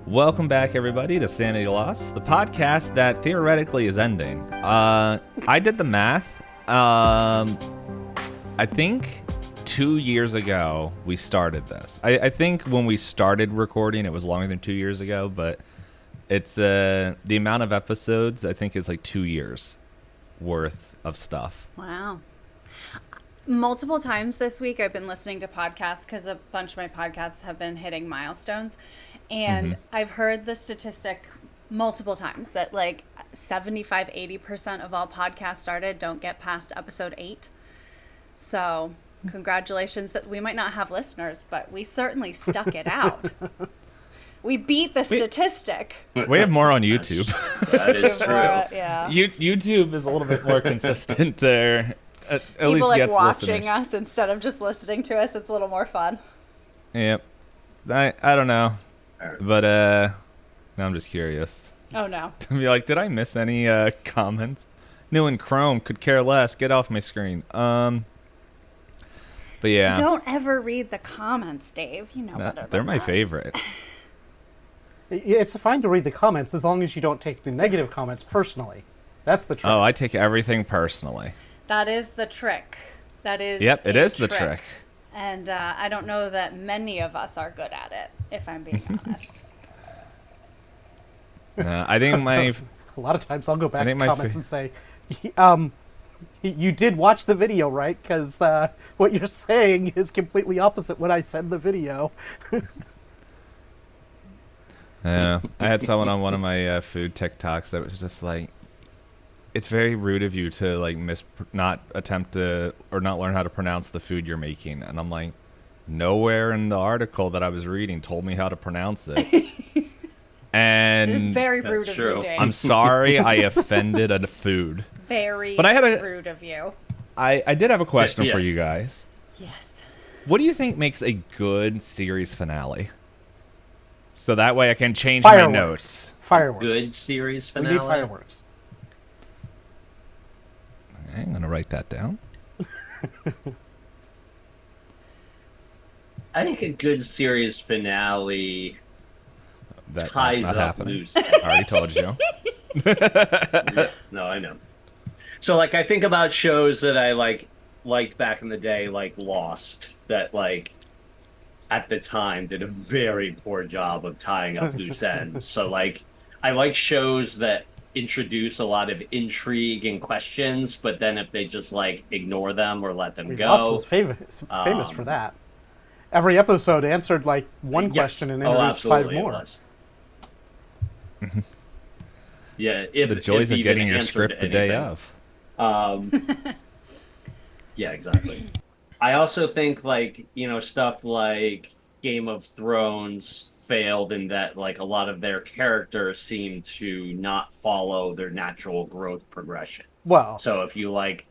Welcome back, everybody, to Sanity Lost, the podcast that theoretically is ending. I did the math. I think 2 years ago we started this. I think when we started recording, it was longer than 2 years ago, but it's the amount of episodes I think is like 2 years worth of stuff. Wow. Multiple times this week I've been listening to podcasts because a bunch of my podcasts have been hitting milestones. And I've heard the statistic multiple times that like 75-80% of all podcasts started don't get past episode 8. So congratulations. That we might not have listeners, but we certainly stuck it out. We beat the statistic. We have more on YouTube. That is true. Yeah. YouTube is a little bit more consistent. At People least like gets watching listeners. us instead of just listening to us. It's a little more fun. Yep. I don't know. But now I'm just curious. Oh no. To be like, did I miss any comments? New in Chrome, could care less. Get off my screen. But yeah. Don't ever read the comments, Dave. You know better. They're than my that. favorite. It's fine to read the comments as long as you don't take the negative comments personally. That's the trick. Oh, I take everything personally. That is the trick. That is. Yep, it a is the trick. And I don't know that many of us are good at it, if I'm being honest. I think my... A lot of times I'll go back to my comments and say, you did watch the video, right? Because what you're saying is completely opposite what I said in the video. I had someone on one of my food TikToks that was just like, it's very rude of you to like not attempt to or not learn how to pronounce the food you're making. And I'm like, nowhere in the article that I was reading told me how to pronounce it. And It is very rude of true. you, Dave. I'm sorry I offended a food. Very But I had rude of you. I did have a question Yeah. for you guys. Yes. What do you think makes a good series finale? So that way I can change my Fireworks. notes. Fireworks. Good series We finale. need fireworks. Okay, I'm going to write that down. I think a good series finale That's ties not up happening. loose. I already told you. No, I know. So, like, I think about shows that I liked back in the day, like Lost, that like at the time did a very poor job of tying up loose ends. So, like, I like shows that introduce a lot of intrigue and questions, but then if they just like ignore them or let them Lost go, was famous for that. Every episode answered like one yes. question and Oh, introduced five absolutely, it more. was. Yeah, if The joys if of getting even your answered script the day anything. of. Yeah, exactly. I also think like, stuff like Game of Thrones failed in that like a lot of their characters seem to not follow their natural growth progression. Well, So if you like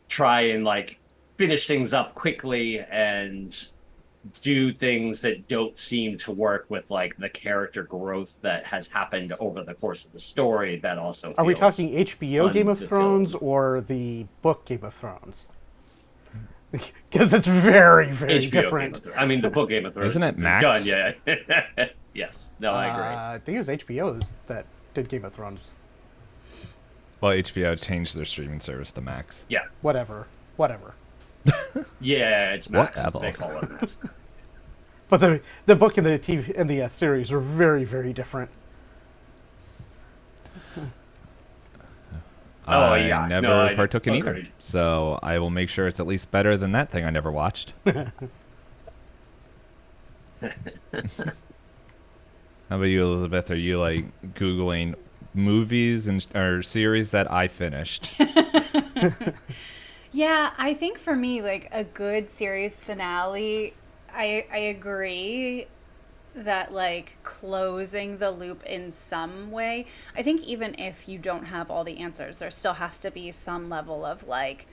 try and like finish things up quickly and do things that don't seem to work with like the character growth that has happened over the course of the story, that also are we feels talking HBO Game of Thrones unfulfilled. or the book Game of Thrones? Because it's very, very HBO Game different. of Thrones. I mean, the book Game of Thrones. Isn't it is Max? Done, yeah. Yes. No, I agree. I think it was HBO that did Game of Thrones. Well, HBO changed their streaming service to Max. Yeah. Whatever. Yeah, it's Max. Whatever. They call it Max. But the book and the TV and the series are very, very different. Oh, I yeah. never No, I partook in either. agreed. So I will make sure it's at least better than that thing I never watched. How about you, Elizabeth? Are you like Googling movies or series that I finished? Yeah, I think for me, like a good series finale, I agree that like closing the loop in some way. I think even if you don't have all the answers, there still has to be some level of like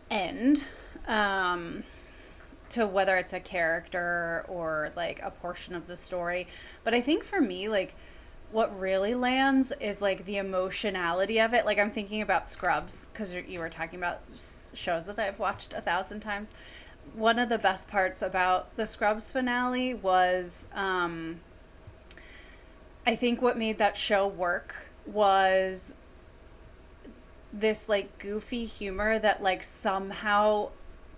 end to whether it's a character or like a portion of the story. But I think for me, like what really lands is like the emotionality of it. Like I'm thinking about Scrubs because you were talking about shows that I've watched 1,000 times. One of the best parts about the Scrubs finale was I think what made that show work was this like goofy humor that like somehow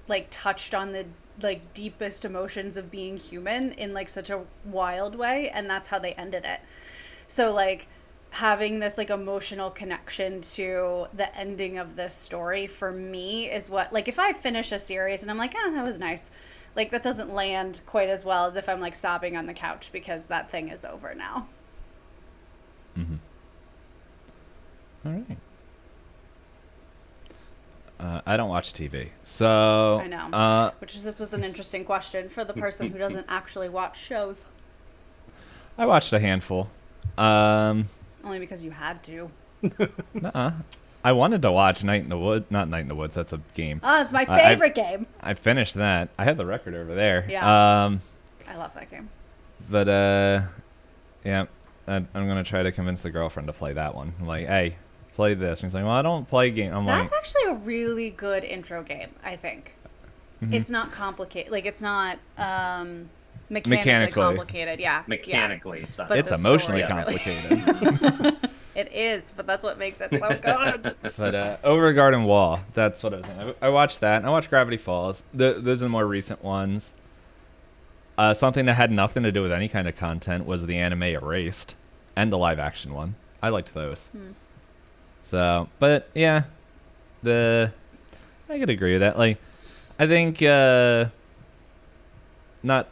like touched on the like deepest emotions of being human in like such a wild way, and that's how they ended it. So like having this like emotional connection to the ending of this story for me is what, like, if I finish a series and I'm like, that was nice, like that doesn't land quite as well as if I'm like sobbing on the couch because that thing is over now. Mm-hmm. All right. I don't watch TV, so I know. This was an interesting question for the person who doesn't actually watch shows. I watched a handful. Only because you had to. Nuh-uh. I wanted to watch Night in the Woods. Not Night in the Woods. That's a game. Oh, it's my favorite game. I finished that. I had the record over there. Yeah. I love that game. But yeah, I'm gonna try to convince the girlfriend to play that one. I'm like, hey, play this. And he's like, well, I don't play game. That's actually a really good intro game, I think. Mm-hmm. It's not complicated. Like, it's not mechanically complicated. Yeah. Mechanically, yeah. it's not. It's emotionally complicated. It is, but that's what makes it so good. But Over Garden Wall, that's what I was thinking. I watched that, and I watched Gravity Falls. Those are the more recent ones. Something that had nothing to do with any kind of content was the anime Erased, and the live-action one. I liked those. So, but yeah, I could agree with that. Like, I think not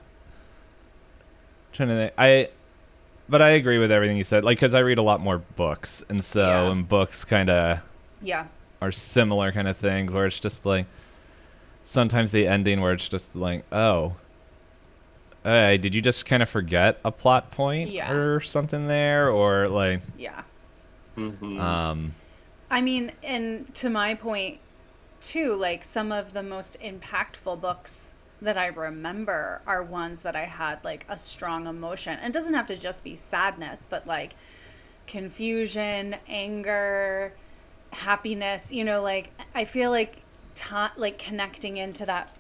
trying to think, but I agree with everything you said. Like, because I read a lot more books, and so and books kind of are similar kind of things where it's just like sometimes the ending where it's just like, oh, hey, did you just kind of forget a plot point or something there, or like Mm-hmm. I mean, and to my point too, like some of the most impactful books that I remember are ones that I had like a strong emotion. And it doesn't have to just be sadness, but like confusion, anger, happiness, you know, like I feel like like connecting into that,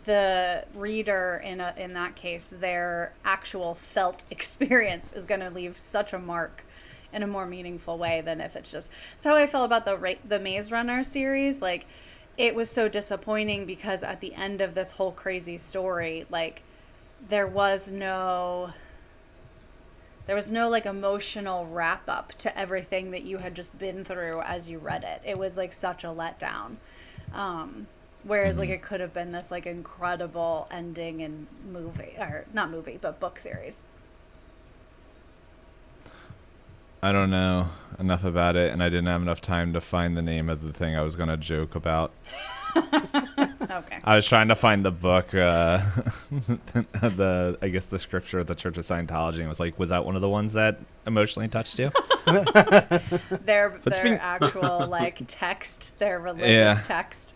the reader in that case, their actual felt experience is going to leave such a mark in a more meaningful way than if it's just. That's how I felt about the Maze Runner series. Like, it was so disappointing because at the end of this whole crazy story, like there was no like emotional wrap up to everything that you had just been through as you read it. It was like such a letdown. Whereas like it could have been this like incredible ending and movie, or not movie, but book series. I don't know enough about it, and I didn't have enough time to find the name of the thing I was going to joke about. Okay. I was trying to find the book, I guess the scripture of the Church of Scientology, and was like, was that one of the ones that emotionally touched you? Their actual like text, their religious text.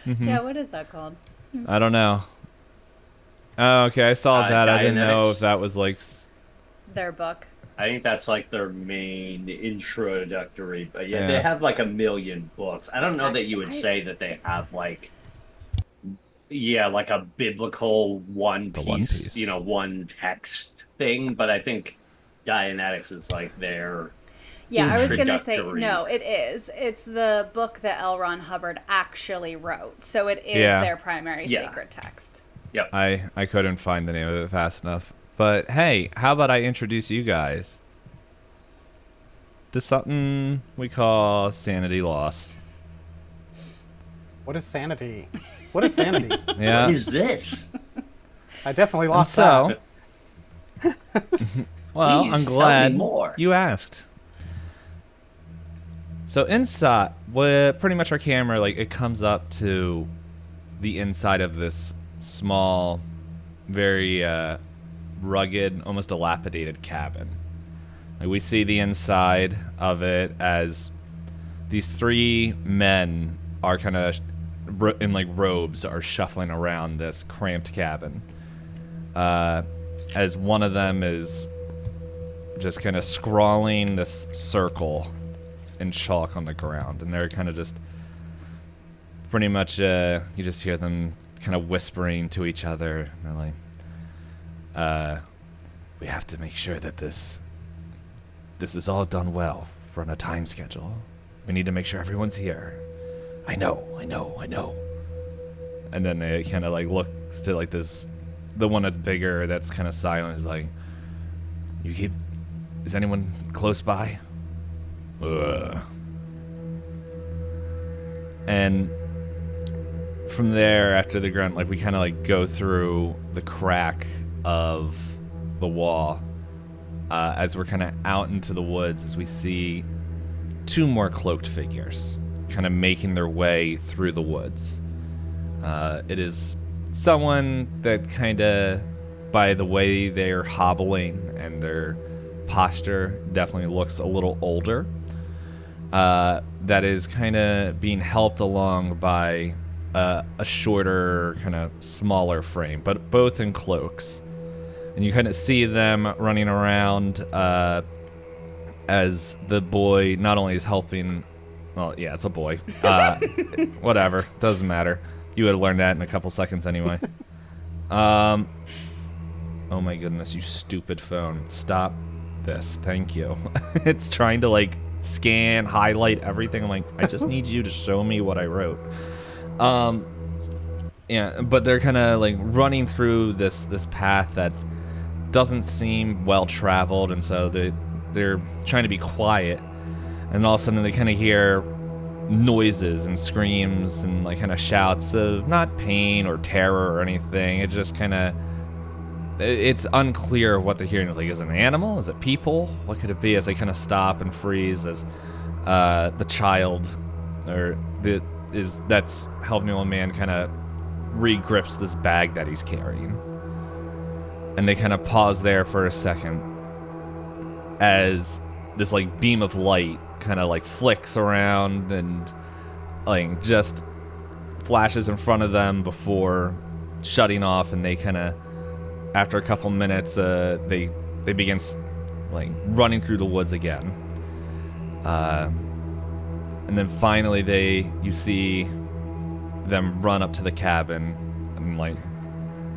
Mm-hmm. Yeah, what is that called? I don't know. Oh, okay, I saw that. I didn't know if that was like their book. I think that's like their main introductory, but yeah, they have like a million books. I don't know that you would say that they have like, like a biblical one piece, you know, one text thing, but I think Dianetics is like their I was going to say, no, it is. It's the book that L. Ron Hubbard actually wrote, so it is their primary sacred text. Yep. I couldn't find the name of it fast enough. But hey, how about I introduce you guys to something we call Sanity Loss. What is Sanity? What is Sanity? Yeah. What is this? I definitely lost that. Well, Please I'm glad more. You asked. So inside, pretty much our camera, like, it comes up to the inside of this small, very rugged, almost dilapidated cabin. Like, we see the inside of it as these three men are kind of in like robes are shuffling around this cramped cabin. As one of them is just kind of scrawling this circle in chalk on the ground, and they're kind of just pretty much you just hear them kind of whispering to each other. They're like, we have to make sure that this this is all done well. We're on a time schedule. We need to make sure everyone's here. I know. And then it kind of like looks to like this, the one that's bigger, that's kind of silent, is like, is anyone close by? And from there, after the grunt, like we kind of like go through the crack of the wall as we're kind of out into the woods, as we see two more cloaked figures kind of making their way through the woods. It is someone that kind of, by the way they're hobbling and their posture, definitely looks a little older. That is kind of being helped along by a shorter, kind of smaller frame, but both in cloaks. And you kind of see them running around as the boy not only is helping. Well, yeah, it's a boy. Whatever, doesn't matter. You would have learned that in a couple seconds anyway. Oh my goodness, you stupid phone. Stop this, thank you. It's trying to like scan, highlight everything. I'm like, I just need you to show me what I wrote. Yeah, but they're kind of like running through this path that doesn't seem well traveled, and so they're trying to be quiet. And all of a sudden they kind of hear noises and screams and like kind of shouts of not pain or terror or anything. It just kind of, it's unclear what they're hearing. It's like, is it an animal? Is it people? What could it be? As they kind of stop and freeze as the child that's helping old man kind of re-grips this bag that he's carrying. And they kind of pause there for a second as this like beam of light kind of like flicks around and like just flashes in front of them before shutting off, and they kind of, after a couple minutes, they begin like running through the woods again. And then finally you see them run up to the cabin and like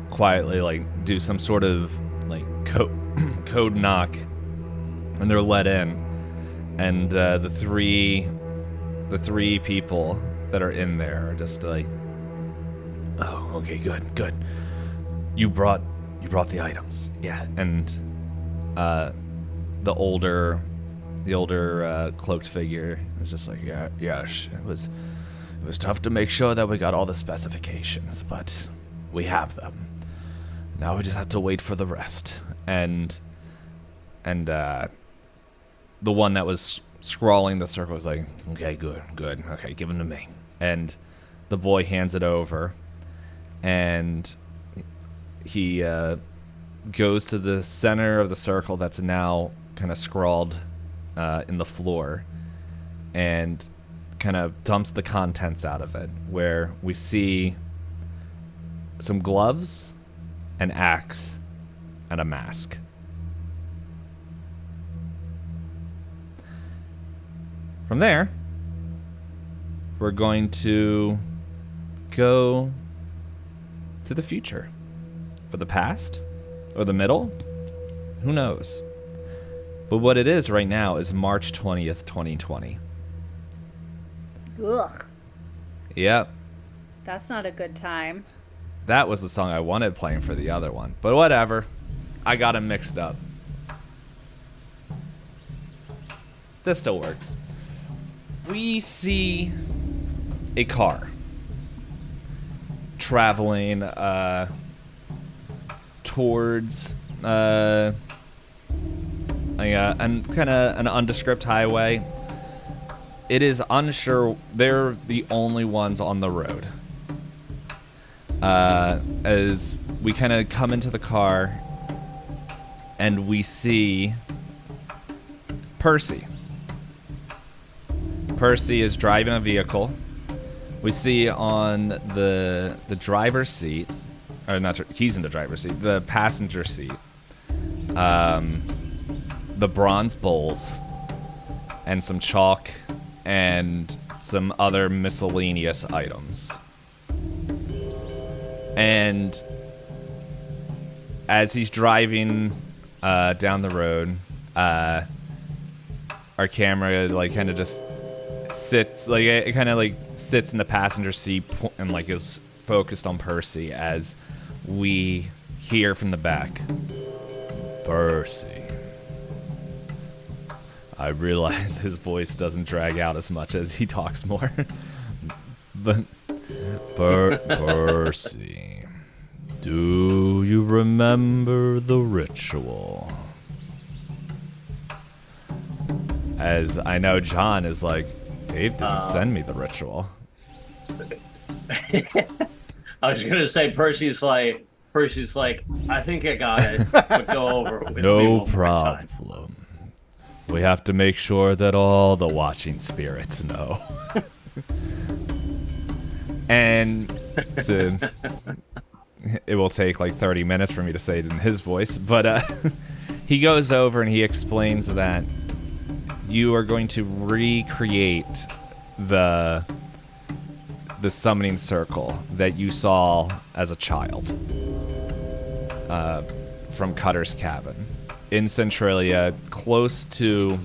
quietly like do some sort of like code knock, and they're let in. And the three people that are in there are just like, oh, okay, good. You brought the items, yeah. And the older cloaked figure is just like, yeah. It was tough to make sure that we got all the specifications, but we have them. Now we just have to wait for the rest. And the one that was scrawling the circle was like, okay, good. Okay, give them to me. And the boy hands it over, and he goes to the center of the circle that's now kind of scrawled in the floor, and kind of dumps the contents out of it, where we see some gloves, an axe, and a mask. From there, we're going to go to the future, or the past, or the middle. Who knows? But what it is right now is March 20th, 2020. Ugh. Yep. That's not a good time. That was the song I wanted playing for the other one. But whatever. I got them mixed up. This still works. We see a car traveling towards and kind of an undescript highway. It is unsure. They're the only ones on the road. As we kind of come into the car, and we see Percy. Percy is driving a vehicle. We see on the driver's seat, or not, he's in the driver's seat, the passenger seat, the bronze bowls, and some chalk, and some other miscellaneous items. And as he's driving down the road, our camera like kind of just sits like it kind of like sits in the passenger seat and like is focused on Percy as we hear from the back, Percy. I realize his voice doesn't drag out as much as he talks more, but Percy, do you remember the ritual? As I know John is like, Dave didn't send me the ritual. I was gonna say Percy's like, I think I got it, but go over it with me No one more time. problem. We have to make sure that all the watching spirits know. And it will take like 30 minutes for me to say it in his voice, but he goes over and he explains that you are going to recreate the summoning circle that you saw as a child from Cutter's cabin in Centralia, close to,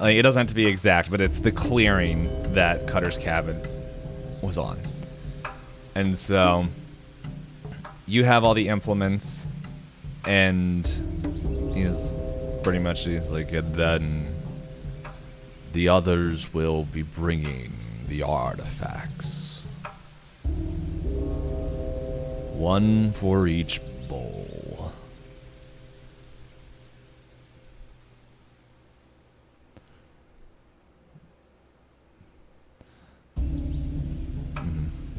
like, it doesn't have to be exact, but it's the clearing that Cutter's cabin was on. And so you have all the implements, and he's like, and then the others will be bringing the artifacts. One for each bowl.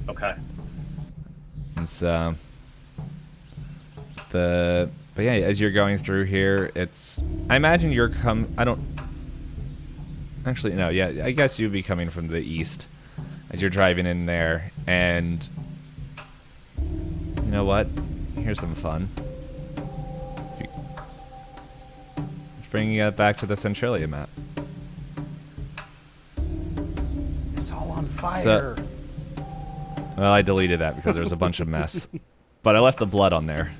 Okay. And so but yeah, as you're going through here, I imagine you're actually, no, yeah, I guess you'd be coming from the east as you're driving in there, and you know what? Here's some fun. Let's bring you back to the Centralia map. It's all on fire. So, well, I deleted that because there was a bunch of mess, but I left the blood on there.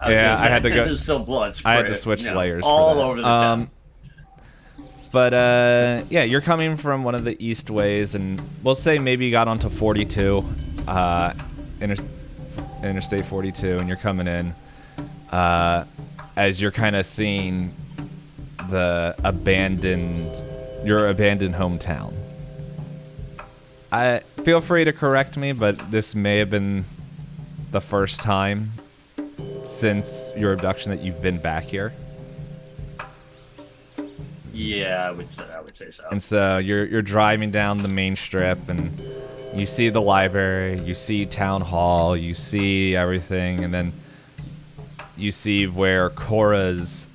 Yeah, I had to go. There's still blood I had to spray, switch layers all for that. over the town. But yeah, you're coming from one of the east ways, and we'll say maybe you got onto 42, Interstate 42, and you're coming in as you're kind of seeing your abandoned hometown. Feel free to correct me, but this may have been the first time since your abduction that you've been back here. Yeah, I would say so. And so you're driving down the main strip, and you see the library, you see town hall, you see everything, and then you see where Cora's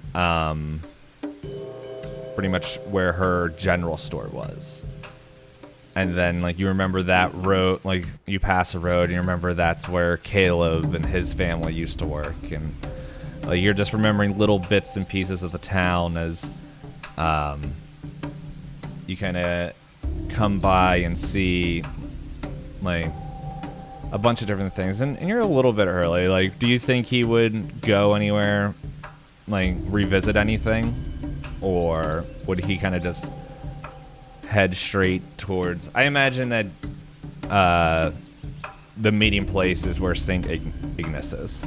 pretty much where her general store was. And then, like, you remember that road, like, you pass a road, and you remember that's where Caleb and his family used to work. And you're just remembering little bits and pieces of the town as you kind of come by and see, like, a bunch of different things. And you're a little bit early. Like, do you think he would go anywhere, like, revisit anything? Or would he kind of just head straight towards... I imagine that the meeting place is where St. Ignace is.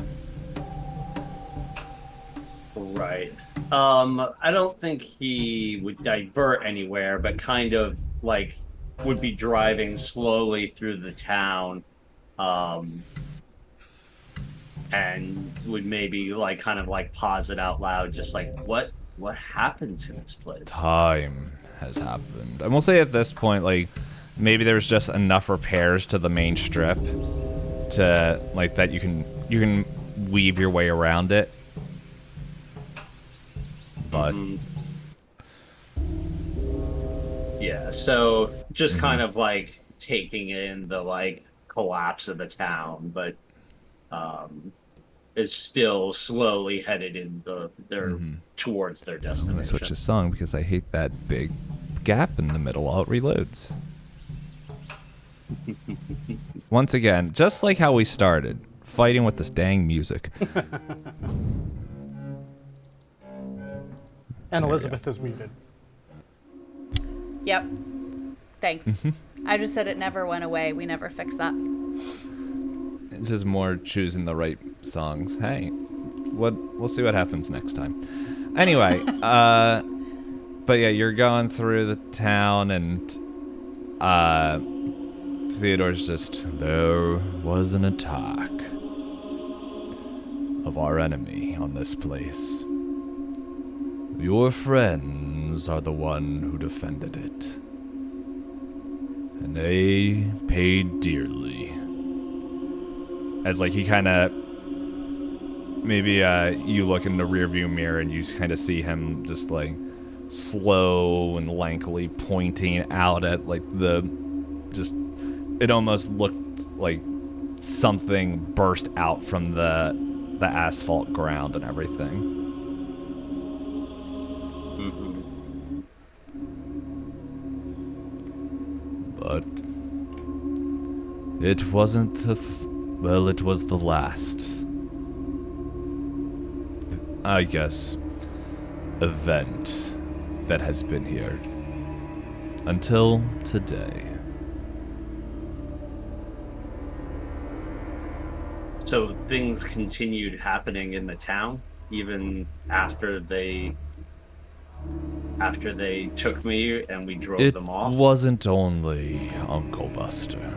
Right. I don't think he would divert anywhere, but kind of, like, would be driving slowly through the town, and would maybe, like, kind of, like, pause it out loud, just like, what happened to this place? Time has happened. And we'll say at this point, like, maybe there's just enough repairs to the main strip to, like, that you can weave your way around it. But yeah, so just kind of like taking in the like collapse of the town, but is still slowly headed in towards their destination. I'm gonna switch the song because I hate that big gap in the middle while it reloads. Once again, just like how we started, fighting with this dang music. And Elizabeth is muted. Yep. Thanks. I just said it never went away. We never fixed that. It's just more choosing the right songs. Hey, we'll see what happens next time. Anyway, but yeah, you're going through the town, and Theodore's just, there was an attack of our enemy on this place. Your friends are the one who defended it. And they paid dearly. As like he kind of, maybe you look in the rearview mirror and you kind of see him just like slow and lankily pointing out at like it almost looked like something burst out from the asphalt ground and everything. But it wasn't it was the last, I guess, event that has been here until today. So things continued happening in the town even after they took me and we drove them off? It wasn't only Uncle Buster,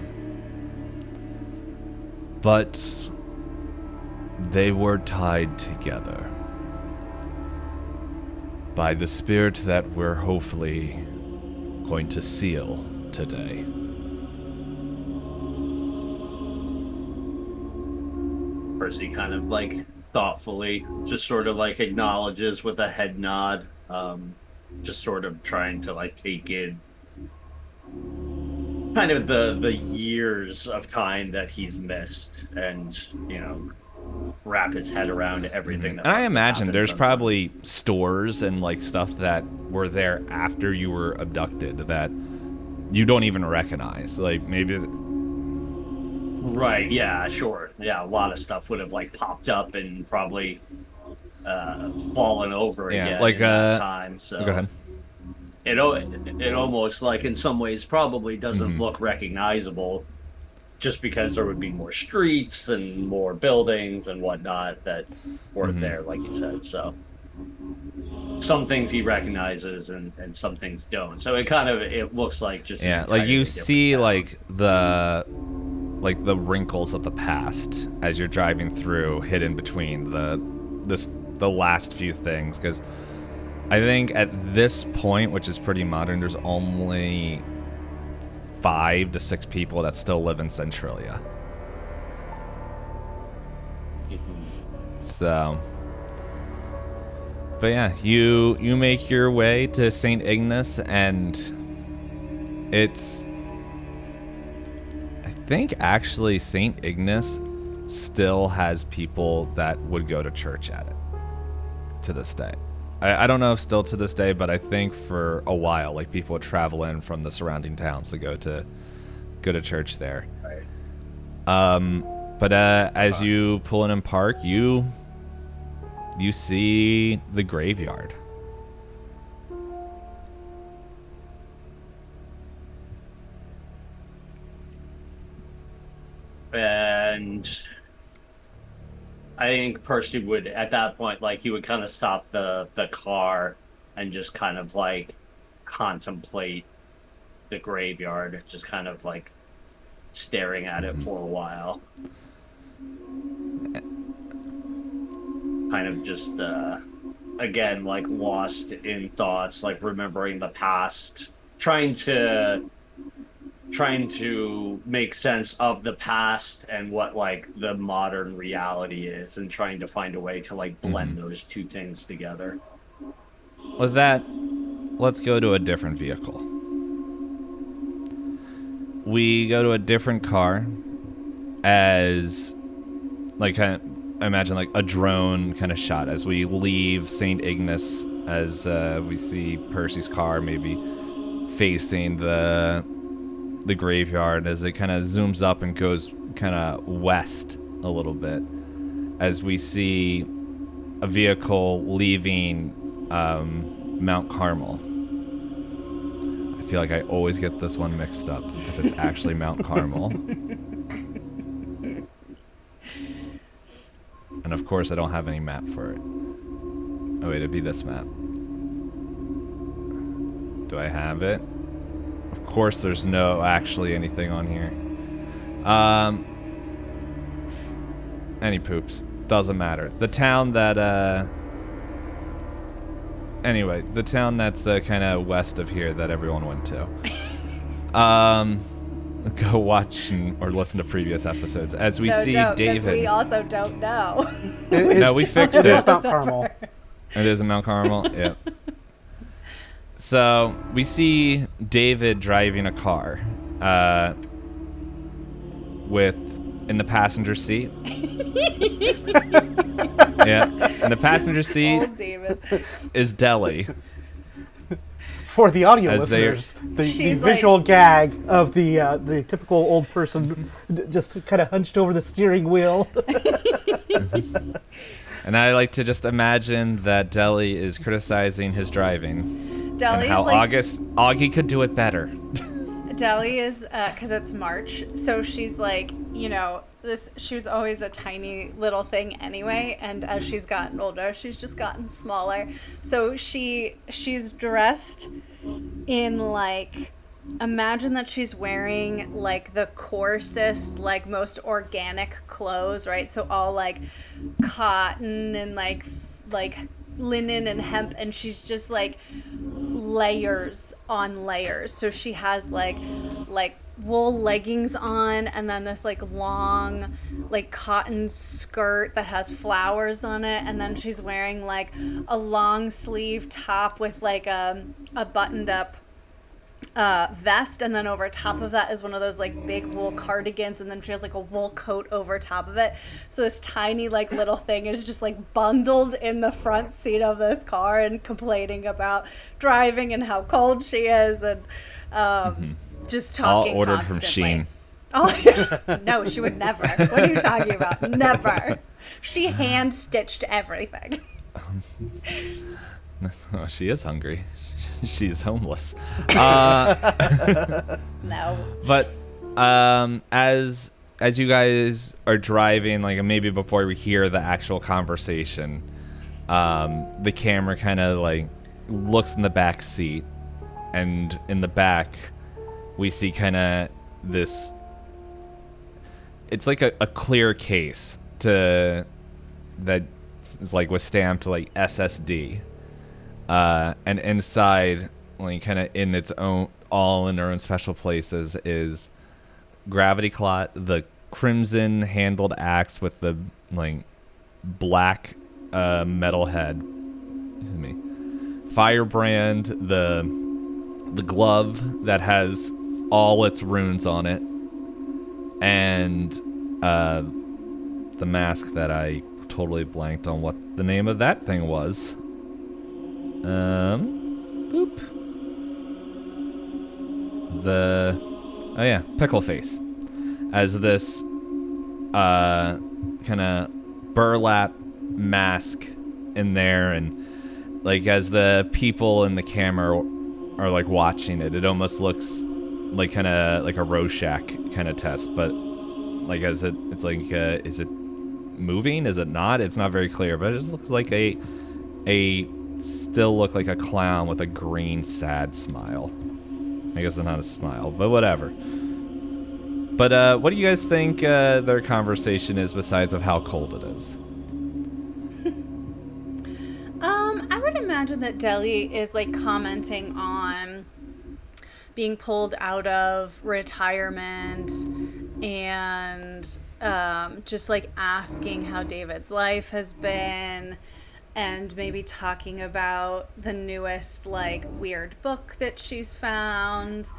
but they were tied together by the spirit that we're hopefully going to seal today. Percy kind of like thoughtfully just sort of like acknowledges with a head nod, just sort of trying to like take in kind of the years of time that he's missed, and wrap his head around everything. That and I imagine there's since probably stores and like stuff that were there after you were abducted that you don't even recognize. Like maybe. Right, yeah, sure. Yeah, a lot of stuff would have like popped up and probably fallen over again like in that time. So go ahead. It almost like in some ways probably doesn't look recognizable, just because there would be more streets and more buildings and whatnot that weren't there, like you said. So some things he recognizes and some things don't. So it looks like just like you see like the wrinkles of the past as you're driving through, hidden between the last few things, because I think at this point, which is pretty modern, there's only 5 to 6 people that still live in Centralia. So, but yeah, you make your way to St. Ignace, and it's, I think actually St. Ignace still has people that would go to church at it to this day. I don't know if still to this day, but I think for a while, like people would travel in from the surrounding towns to go to church there. Right. But as you pull in and park, you see the graveyard. And I think Percy would, at that point, like, he would kind of stop the car and just kind of, like, contemplate the graveyard, just kind of, like, staring at it for a while. Kind of just, again, like, lost in thoughts, like, remembering the past, trying to make sense of the past and what like the modern reality is, and trying to find a way to like blend those two things together. With that, let's go to a different vehicle. We go to a different car as like I imagine like a drone kind of shot as we leave St. Ignace, as we see Percy's car maybe facing the graveyard as it kind of zooms up and goes kind of west a little bit, as we see a vehicle leaving Mount Carmel. I feel like I always get this one mixed up if it's actually Mount Carmel. And of course I don't have any map for it. Oh wait, it'd be this map. Do I have it? Of course there's no actually anything on here. Any poops. Doesn't matter. The town that, anyway, the town that's kind of west of here that everyone went to. Go watch or listen to previous episodes. As we see David. We also don't know. No, we fixed It it. is Mount Carmel. It is in Mount Carmel? Yep. So, we see David driving a car in the passenger seat. Yeah. In the passenger seat Old David. is Deli. For the audio As they- listeners, the She's visual gag of the typical old person just kind of hunched over the steering wheel. And I like to just imagine that Deli is criticizing his driving. Deli's and how like, Augie could do it better. Deli is, because it's March, so she's like, you know, she was always a tiny little thing anyway, and as she's gotten older, she's just gotten smaller. So she's dressed in, like, imagine that she's wearing, like, the coarsest, like, most organic clothes, right? So all, like, cotton and, like linen and hemp, and she's just, like, layers on layers. So she has like wool leggings on, and then this like long like cotton skirt that has flowers on it, and then she's wearing like a long sleeve top with like a buttoned up vest, and then over top of that is one of those like big wool cardigans, and then she has like a wool coat over top of it. So this tiny like little thing is just like bundled in the front seat of this car and complaining about driving and how cold she is, and just talking All ordered constantly. from Shein. Oh, no, she would never. What are you talking about? Never. She hand stitched everything. Oh, she is hungry. She's homeless. No. But as you guys are driving, like maybe before we hear the actual conversation, the camera kind of like looks in the back seat, and in the back we see kind of this. It's like a clear case that is like was stamped like SSD. And inside, like kind of in its own, all in their own special places, is Gravity Clot, the crimson handled axe with the like black metal head. Excuse me. Firebrand, the glove that has all its runes on it, and the mask that I totally blanked on what the name of that thing was. Boop. Oh yeah, Pickle Face. As this, kind of burlap mask in there, and like as the people in the camera are like watching it, it almost looks like kind of like a Rorschach kind of test, but like as it's like, is it moving? Is it not? It's not very clear, but it just looks like still look like a clown with a green sad smile. I guess it's not a smile, but whatever. But what do you guys think their conversation is besides of how cold it is? I would imagine that Deli is like commenting on being pulled out of retirement, and just like asking how David's life has been, and maybe talking about the newest like weird book that she's found.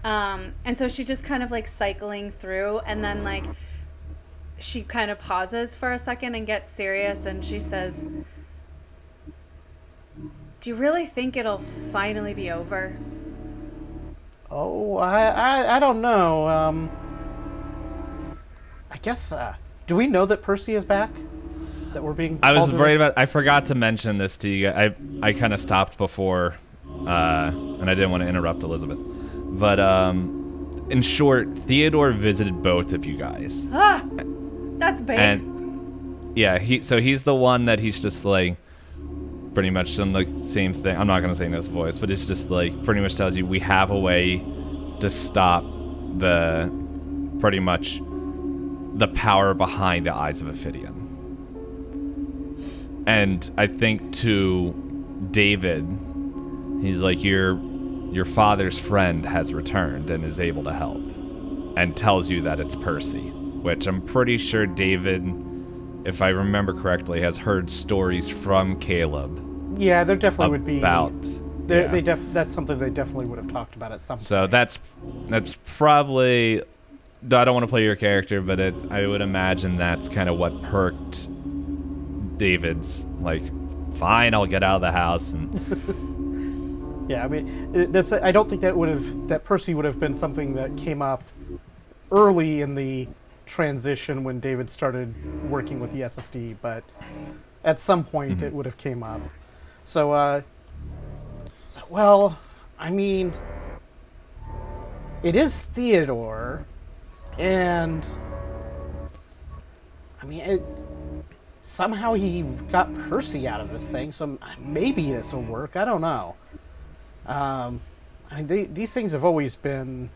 And so she's just kind of like cycling through, and then like she kind of pauses for a second and gets serious, and she says, "Do you really think it'll finally be over?" Oh, I don't know. I guess, do we know that Percy is back? that we're being. I was called to worried this? about. I forgot to mention this to you. I kind of stopped before, and I didn't want to interrupt Elizabeth. But in short, Theodore visited both of you guys. Ah, that's big. And yeah, he's the one that he's just like pretty much done the same thing. I'm not gonna say in this voice, but it's just like pretty much tells you we have a way to stop the pretty much the power behind the Eyes of Ophidian. And I think to David, he's like your father's friend has returned and is able to help, and tells you that it's Percy, which I'm pretty sure David, if I remember correctly, has heard stories from Caleb. Yeah, there definitely would be about. Yeah. That's something they definitely would have talked about at some point. So that's probably. I don't want to play your character, but I would imagine that's kind of what perked David's like. Fine, I'll get out of the house. And yeah, I mean, I don't think that Percy would have been something that came up early in the transition when David started working with the SSD, but at some point it would have came up. So, well, I mean, it is Theodore, and I mean, somehow he got Percy out of this thing, so maybe this will work. I don't know. I mean, these things have always been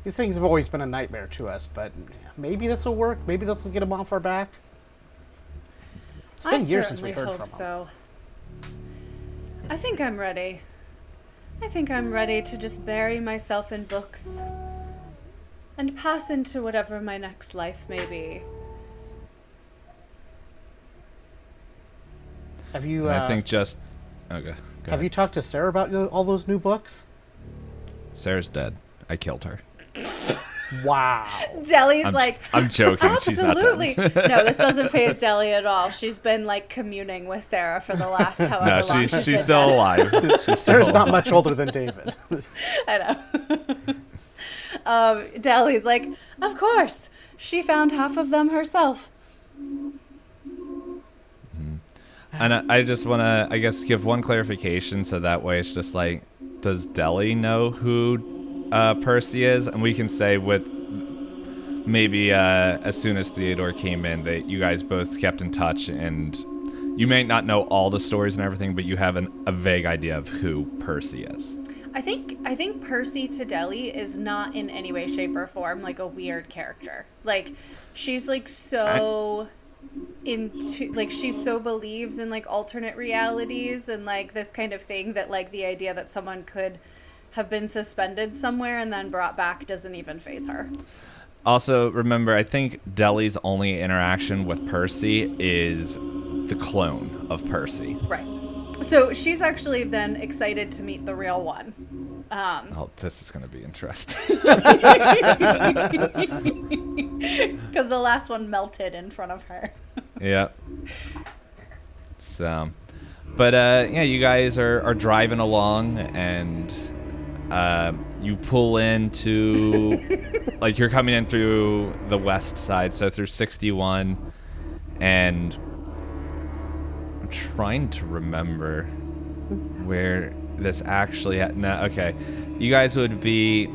a nightmare to us, but maybe this will work. Maybe this will get him off our back. It's been years since we heard from him. So. I think I'm ready. I think I'm ready to just bury myself in books and pass into whatever my next life may be. Have you? I think just. Okay. Have you talked to Sarah about all those new books? Sarah's dead. I killed her. Wow. Deli's I'm joking. Absolutely. She's not dead. No, this doesn't faze Deli at all. She's been like communing with Sarah for the last however long. No, she's still alive. Sarah's not much older than David. I know. Deli's like, of course. She found half of them herself. And I just want to, I guess, give one clarification so that way it's just like, does Deli know who Percy is? And we can say with maybe as soon as Theodore came in that you guys both kept in touch, and you may not know all the stories and everything, but you have a vague idea of who Percy is. I think Percy to Deli is not in any way, shape, or form like a weird character. Like, she's like so... she so believes in like alternate realities and like this kind of thing that like the idea that someone could have been suspended somewhere and then brought back doesn't even faze her. Also, remember, I think Deli's only interaction with Percy is the clone of Percy. Right. So she's actually then excited to meet the real one. This is going to be interesting. Because the last one melted in front of her. Yeah. So, but yeah, you guys are driving along, and you pull into, like, you're coming in through the west side, so through 61, and I'm trying to remember where this actually okay, you guys would be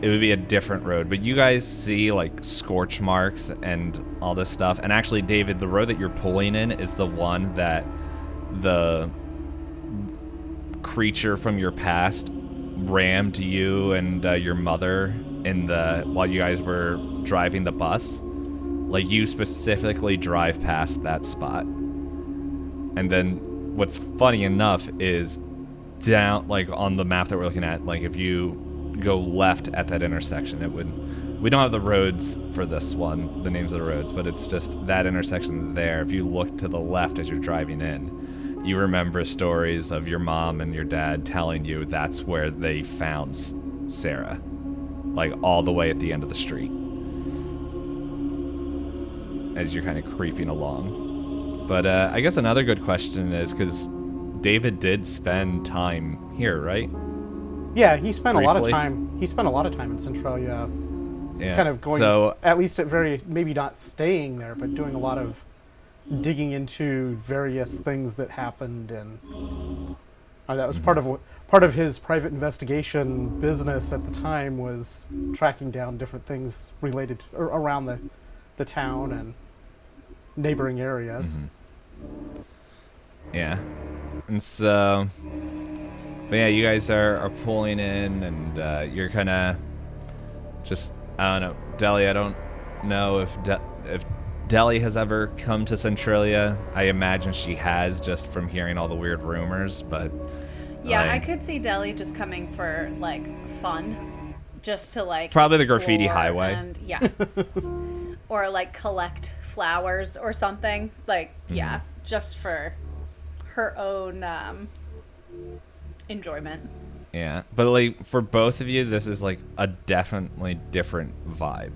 a different road, but you guys see like scorch marks and all this stuff. And actually, David, the road that you're pulling in is the one that the creature from your past rammed you and your mother while you guys were driving the bus. Like, you specifically drive past that spot. And then what's funny enough is down, like, on the map that we're looking at, like, if you go left at that intersection, we don't have the roads for this one, the names of the roads, but it's just that intersection there. If you look to the left as you're driving in, you remember stories of your mom and your dad telling you that's where they found Sarah, like all the way at the end of the street as you're kind of creeping along. But I guess another good question is, because David did spend time here, right? Yeah, he spent Briefly. a lot of time. He spent a lot of time in Centralia, Yeah. kind of going. So, at least maybe not staying there, but doing a lot of digging into various things that happened, and that was part of his private investigation business at the time, was tracking down different things related to, or around the town and neighboring areas. Yeah. And so, but yeah, you guys are pulling in, and you're kind of just, I don't know, Deli, I don't know if Deli has ever come to Centralia. I imagine she has, just from hearing all the weird rumors, but Yeah, like, I could see Deli just coming for like fun, just to like probably the graffiti explore highway. and yes, or like collect flowers or something. Like yeah, just for her own enjoyment. Yeah, but like for both of you, this is like a definitely different vibe.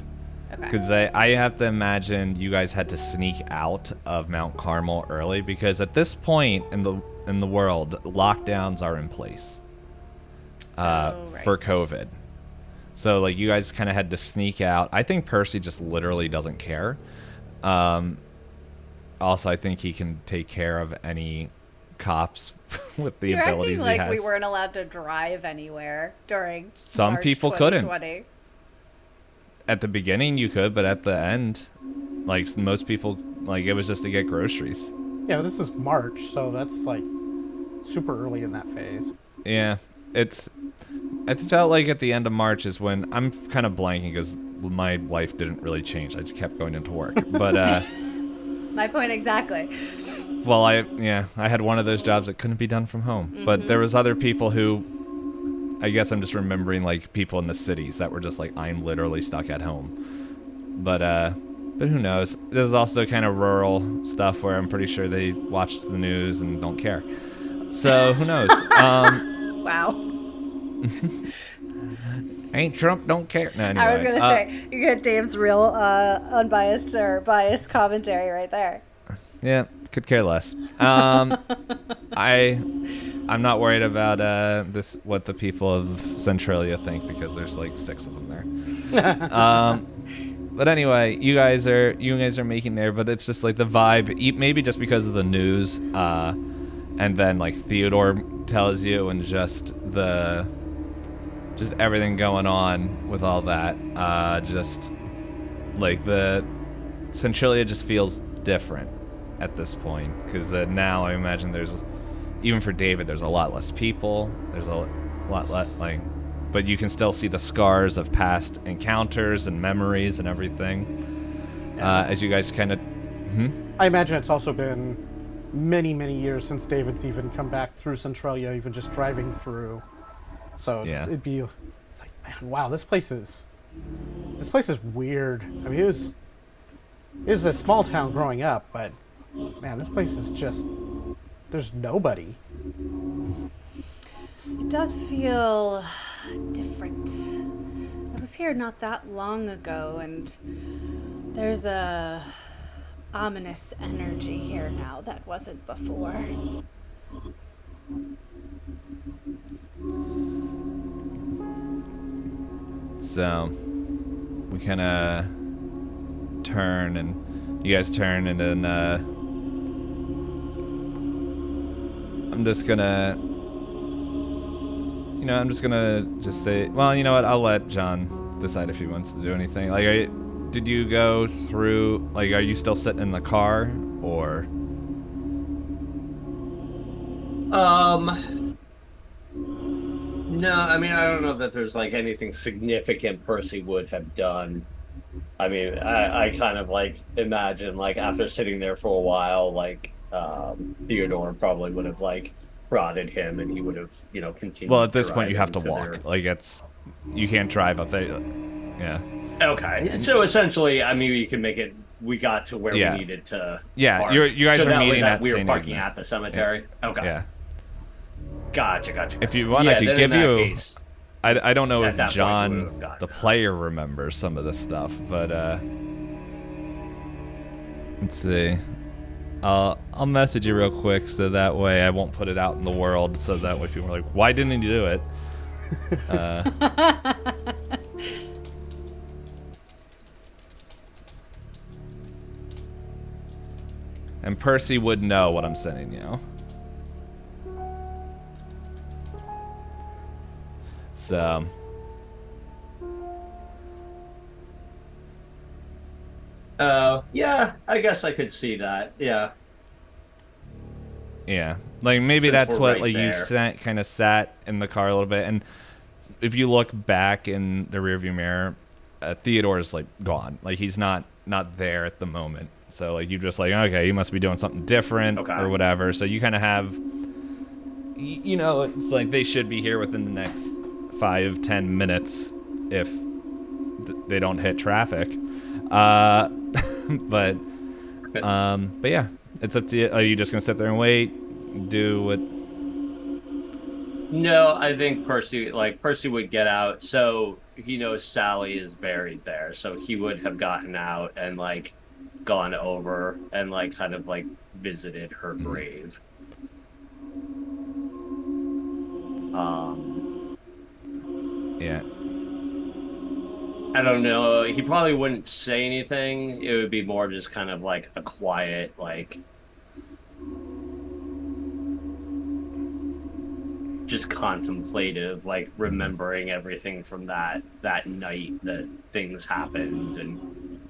Okay. Because I have to imagine you guys had to sneak out of Mount Carmel early, because at this point in the world, lockdowns are in place Right. for COVID. So like you guys kind of had to sneak out. I think Percy just literally doesn't care. Also, I think he can take care of any cops with the You're abilities acting he like has. we weren't allowed to drive anywhere during Some March people couldn't. 2020. At the beginning you could, but at the end, like most people, like it was just to get groceries. Yeah, this is March, so that's like super early in that phase. Yeah, I felt like at the end of March is when I'm kind of blanking because my life didn't really change. I just kept going into work. But My point exactly. well, I had one of those jobs that couldn't be done from home. But there was other people who, I guess I'm just remembering like people in the cities that were just like, I'm literally stuck at home. But who knows? There's also kind of rural stuff where I'm pretty sure they watched the news and don't care. So who knows? Wow. Ain't Trump don't care. No, anyway. I was gonna say you get Dave's real unbiased or biased commentary right there. Yeah, could care less. I'm not worried about what the people of Centralia think, because there's like 6 of them there. But anyway, you guys are making there, but it's just like the vibe, maybe just because of the news, and then like Theodore tells you, and just everything going on with all that, just like the Centralia just feels different at this point, because now I imagine even for David, there's a lot less people. There's a lot less, but you can still see the scars of past encounters and memories and everything. As you guys kind of, I imagine it's also been many, many years since David's even come back through Centralia, even just driving through. So Yeah. it's like, man, wow, this place is weird. I mean, it was a small town growing up, but man, this place is just, there's nobody. It does feel different. I was here not that long ago, and there's a ominous energy here now that wasn't before. So we kind of turn, and you guys turn, and then I'm just gonna just say, well, you know what? I'll let John decide if he wants to do anything. Like, did you go through? Like, are you still sitting in the car, or? No, I mean, I don't know that there's like anything significant Percy would have done. I mean, I kind of like imagine like after sitting there for a while, like Theodore probably would have like prodded him, and he would have, continued. Well, at this to point, you ride have to into walk. their- Like, you can't drive up there. Yeah. Okay, so essentially, I mean, we can make it. We got to where Yeah. we needed to. Yeah, park. you guys so are that was meeting at we were St. parking Agnes. at the cemetery. Okay, Yeah. Gotcha. If you want, yeah, I could then give in that you. case- I don't know At if that point, we John, would've gotten the that. player, remembers some of this stuff, but let's see. I'll message you real quick, so that way I won't put it out in the world, so that way people are like, why didn't he do it? And Percy would know what I'm sending you. So... Yeah, I guess I could see that. Yeah. Yeah, like maybe Since that's we're what right like you there. kind of sat in the car a little bit, and if you look back in the rearview mirror, Theodore's like gone. Like he's not there at the moment. So like you just like, okay, he must be doing something different Okay. or whatever. So you kind of have, you know, it's like they should be here within the next 5-10 minutes if they don't hit traffic. But yeah, it's up to you. Are you just gonna sit there and wait? Do what? No, I think Percy would get out. So he knows Sally is buried there. So he would have gotten out and like gone over and like kind of like visited her grave. Yeah. I don't know. He probably wouldn't say anything. It would be more just kind of like a quiet, like just contemplative, like remembering everything from that night that things happened, and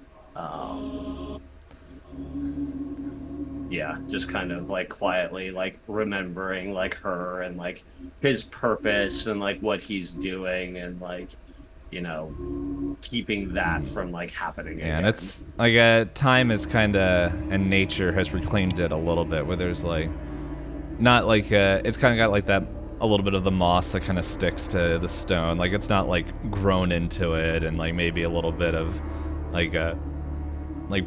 yeah, just kind of like quietly like remembering like her and like his purpose and like what he's doing and like, you know, keeping that from like happening Yeah, again. and it's like time is kind of, and nature has reclaimed it a little bit, where there's like, not like, it's kind of got like that, a little bit of the moss that kind of sticks to the stone. Like it's not like grown into it, and like maybe a little bit of like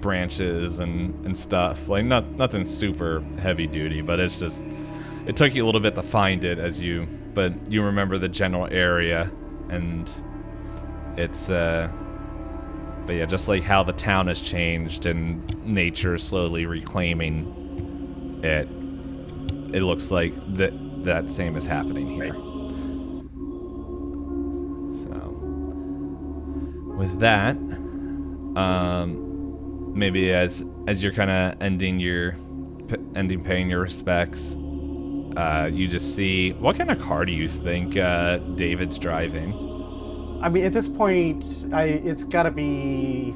branches and stuff. Like nothing super heavy duty, but it's just, it took you a little bit to find it but you remember the general area, and it's but yeah, just like how the town has changed and nature is slowly reclaiming it. It looks like that same is happening here. So with that, maybe as you're kind of ending paying your respects, you just see, what kind of car do you think David's driving? I mean, at this point, it's got to be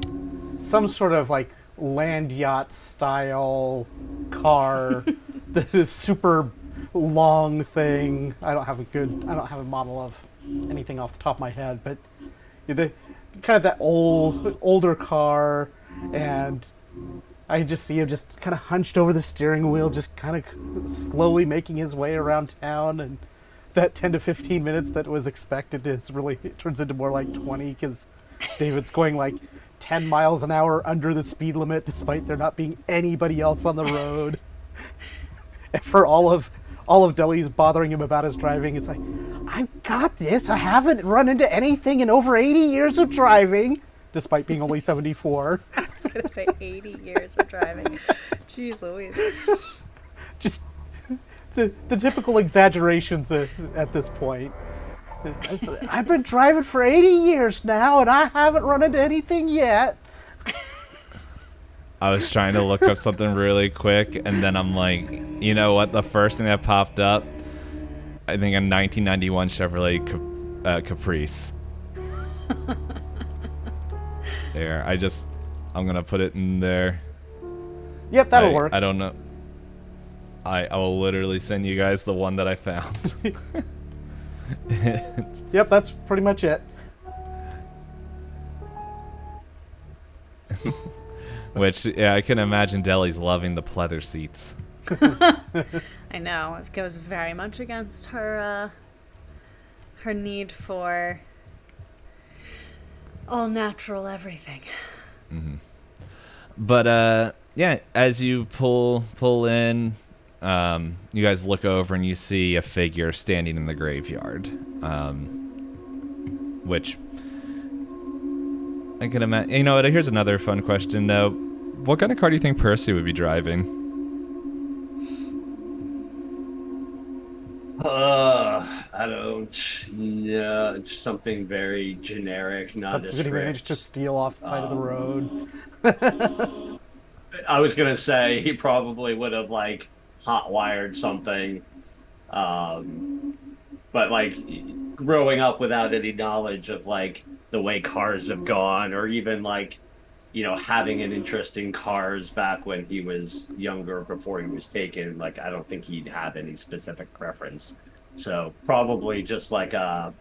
some sort of like land yacht style car, the super long thing. I don't have a model of anything off the top of my head, but the kind of that older car, and I just see him just kind of hunched over the steering wheel, just kind of slowly making his way around town, and that 10 to 15 minutes that was expected it turns into more like 20, because David's going like 10 miles an hour under the speed limit despite there not being anybody else on the road. And for all of Delhi's bothering him about his driving, it's like, I've got this. I haven't run into anything in over 80 years of driving, despite being only 74. I was going to say 80 years of driving. Jeez Louise. Just the typical exaggerations at this point. I've been driving for 80 years now, and I haven't run into anything yet. I was trying to look up something really quick, and then I'm like, you know what? The first thing that popped up, I think a 1991 Chevrolet Caprice. There, I'm gonna put it in there. Yep, that'll work. I don't know. I will literally send you guys the one that I found. Yep, that's pretty much it. Which, yeah, I can imagine Deli's loving the pleather seats. I know. It goes very much against her need for all natural everything. Mm-hmm. But yeah, as you pull in, you guys look over and you see a figure standing in the graveyard, which I can imagine. You know what? Here's another fun question. What kind of car do you think Percy would be driving? I don't know. It's something very generic, Something he managed to nondescript. steal off the side of the road. I was gonna say he probably would have like hot wired something, but like growing up without any knowledge of like the way cars have gone, or even like having an interest in cars back when he was younger before he was taken. Like I don't think he'd have any specific preference. So probably just like a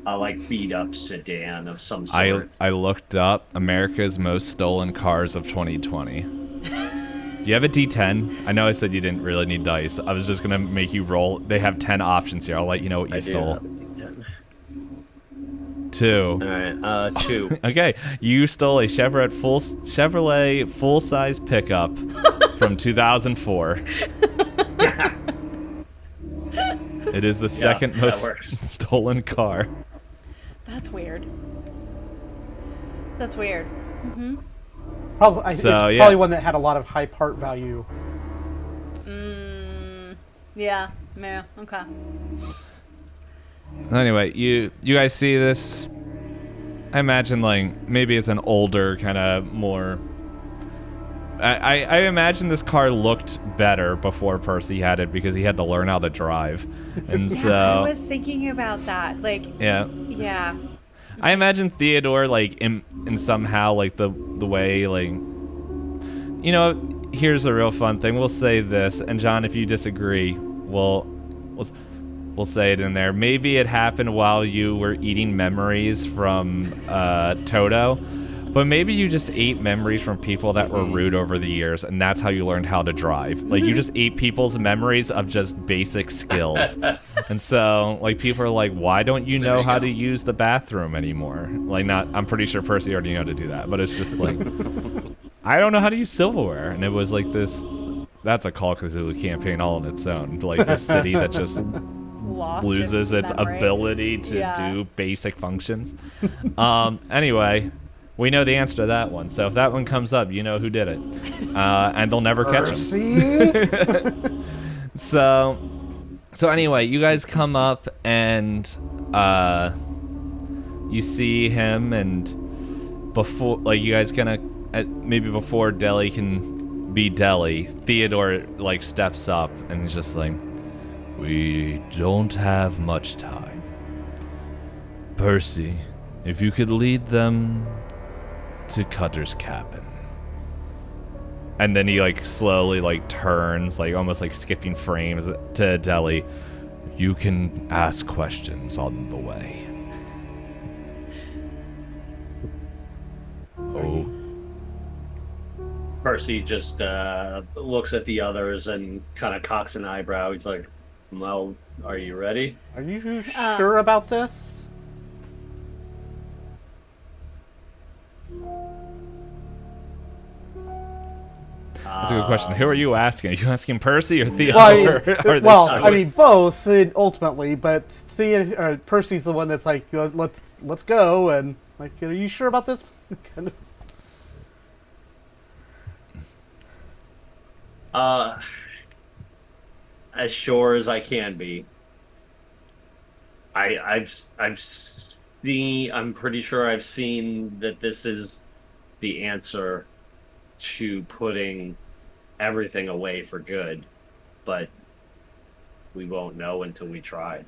like beat up sedan of some sort. I looked up America's most stolen cars of 2020. You have a D10. I know I said you didn't really need dice. I was just gonna make you roll. They have 10 options here. I'll let you know what you stole. 2. All right, 2. Okay, you stole a Chevrolet full-size pickup from 2004. It is the second most stolen car. That's weird. That's weird. Mm-hmm. Probably, it's probably one that had a lot of high part value. Yeah. Okay. Anyway, you guys see this? I imagine like maybe it's an older kind of more. I imagine this car looked better before Percy had it because he had to learn how to drive, and so I was thinking about that. Like, yeah. I imagine Theodore like in somehow like the way like, here's a real fun thing. We'll say this, and John, if you disagree, we'll say it in there. Maybe it happened while you were eating memories from Toto. But maybe you just ate memories from people that were rude over the years, and that's how you learned how to drive. Like, you just ate people's memories of just basic skills. And so, like, people are like, why don't you know how to use the bathroom anymore? Like, I'm pretty sure Percy already knew how to do that. But it's just like, I don't know how to use silverware. And it was like that's a Call of Cthulhu campaign all on its own. Like, this city that just loses its ability to do basic functions. Anyway... We know the answer to that one, so if that one comes up, you know who did it, and they'll never catch him. So anyway, you guys come up and you see him, and before, like, you guys gonna maybe before Deli can be Deli, Theodore like steps up and he's just like, "We don't have much time, Percy. If you could lead them to Cutter's cabin." And then he like slowly like turns, like almost like skipping frames to Deli. "You can ask questions on the way." Oh. Percy just looks at the others and kind of cocks an eyebrow. He's like, "Well, are you ready?" Are you sure about this? That's a good question. Who are you asking? Are you asking Percy or Theodore? I mean both ultimately, but Percy's the one that's like, let's go, and like, are you sure about this? Kind of. As sure as I can be. I'm pretty sure I've seen that this is the answer to putting everything away for good, but we won't know until we try.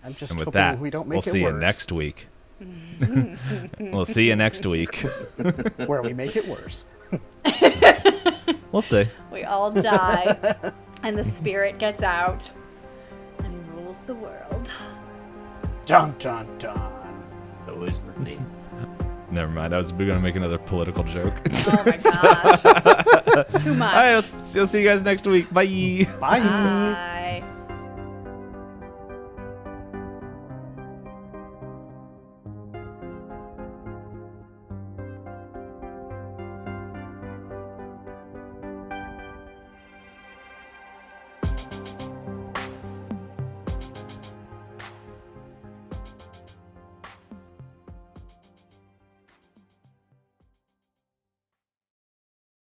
I'm just and with hoping that, we don't make we'll it see worse. you next week. We'll see you next week. Where we make it worse. We'll see. We all die, and the spirit gets out and rules the world. Dun dun dun. Always the thing. Never mind. I was going to make another political joke. Oh my gosh. Too much. All right, I'll see you guys next week. Bye. Bye. Bye.